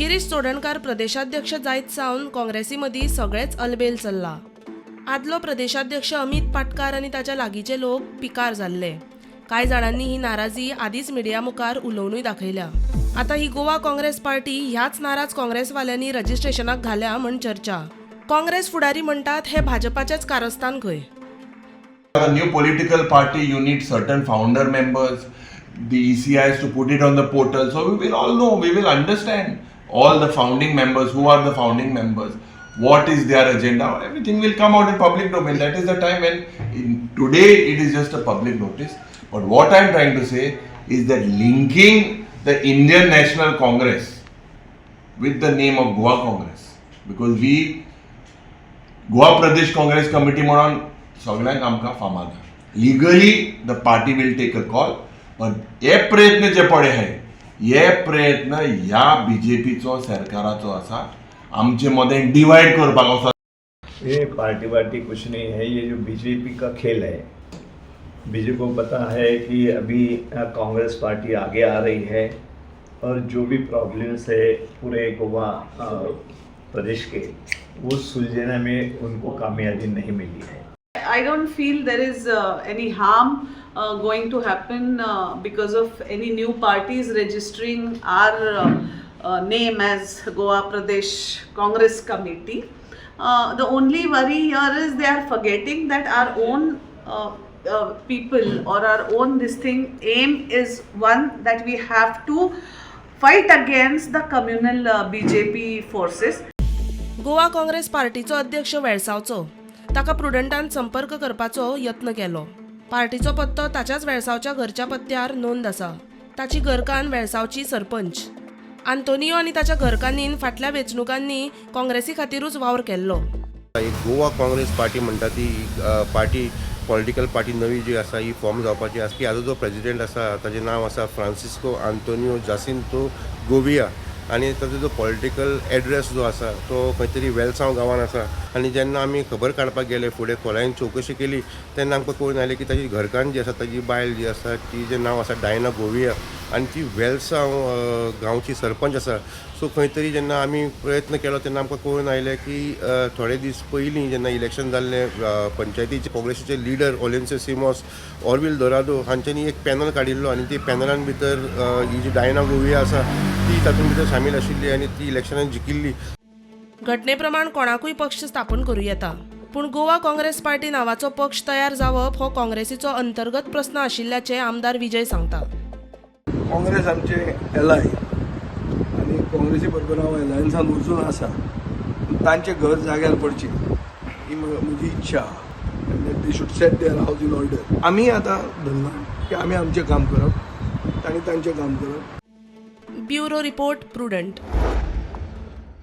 गिरीश चोडणकार प्रदेशाध्यक्ष जायत सावन काँग्रेसी मदीं सगळेच अलबेल चल्ला। आदलो प्रदेशाध्यक्ष अमित पाटकार आनी ताच्या लागींचे लोक पिकार जाल्ले। कांय जाणांनी ही नाराजी आदींच मिडिया मुखार उलोवनूय दाखयल्या। आता ही गोवा काँग्रेस पार्टी ह्याच नाराज काँग्रेसवाल्यांनी रजिस्ट्रेशनाक घाल्या म्हण चर्चा। काँग्रेस फुडारी म्हणटात हे भाजपाचेच कारस्थान खंय। A new political party, you need certain founder members. The ECI has to put it on the portal, so we will all know, we will understand all the founding members, who are the founding members, what is their agenda, everything will come out in public domain. That is the time when, today it is just a public notice. But what I am trying to say is that linking the Indian National Congress with the name of Goa Congress, because we, Goa Pradesh Congress Committee म्हणून सगळ्यांक आमकां फामाद legally the party will take a call, पण हे प्रयत्न जे पडे आहाय हे प्रयत्न ह्या बीजेपीचो सरकाराचो आसा आमचे मदें डिवाइड करपाक आसा। ये पार्टी कुछ नहीं है, ये जो बीजेपी का खेल है। बीजेपी को पता है कि अभी कांग्रेस पार्टी आगे आ रही है और जो भी प्रॉब्लम्स है पूरे गोवा प्रदेश के वो सुलझाने में उनको कामयाबी नहीं मिली है। I don't feel there is any harm going to happen because of any new parties registering our name as Goa Pradesh Congress Committee. The only worry here is they are forgetting that our own people or our own aim is one, that we have to fight against the communal BJP forces. Goa Congress पार्टीचो अध्यक्ष वेळसावचो ताका प्रुडंटान संपर्क करपाचो यत्न केलो। पार्टीचो पत्तो ताच्याच वेळसावच्या घरच्या पत्त्यार नोंद आसा। ताची घरकान्न वेळसावची सरपंच। आंतोनियो आनी ताच्या घरकान्नीन फाटल्या वेंचणुकांनी काँग्रेसी खातीरूच वावर केल्लो। गोवा काँग्रेस पार्टी म्हणटा ती पार्टी पॉलिटिकल पार्टी नवी जी आसा ही फॉर्म जावपाची आसा। हाजो जो प्रेसिडेंट आसा ताचें नांव आसा फ्रांसिस्को आंतोनियो जासिंतो गोविया आनी ताजो जो पॉलिटिकल एड्रेस जो आसा तो खंय तरी वेलसांव गांवांत आसा। आनी जेन्ना आमी खबर काडपाक गेले फुडें खोलायेन चवकशी केली तेन्ना आमकां कळून आयलें की ताची घरकान्न जी आसा ताजी बायल जी आसा तिजें नांव आसा डायना गोविया आनी ती वेलसांव गांवची सरपंच आसा। सो खंय तरी जेन्ना आमी प्रयत्न केलो तेन्ना आमकां कळून आयलें की थोडे दीस पयलीं जेन्ना इलेक्शन जाल्लें पंचायतीचे काँग्रेसीचे leader Olencio CMOS Orville Dourado हांच्यांनी एक पॅनल काडिल्लो आनी ते पॅनलान भितर ही जी डायना गोविया आसा ती तातूंत भितर सामील आशिल्ली आनी ती इलेक्शनान जिखिल्ली। घटने प्रमाण कोणाकूय पक्ष स्थापन करूं येता, पूण गोवा काँग्रेस पार्टी नांवाचो पक्ष तयार जावप हो काँग्रेसीचो अंतर्गत प्रस्न आशिल्ल्याचे आमदार विजय सांगता। काँग्रेस आमचे एलाय आनी काँग्रेसी बरोबर हांव एलायन्सान वचून आसा, तांचे घर जाग्यार पडचें ही म्हजी इच्छा। They should set their house in order. आमी आतां धरना की आमी आमचें काम करप, तांणी तांचें काम करप। Bureau report prudent.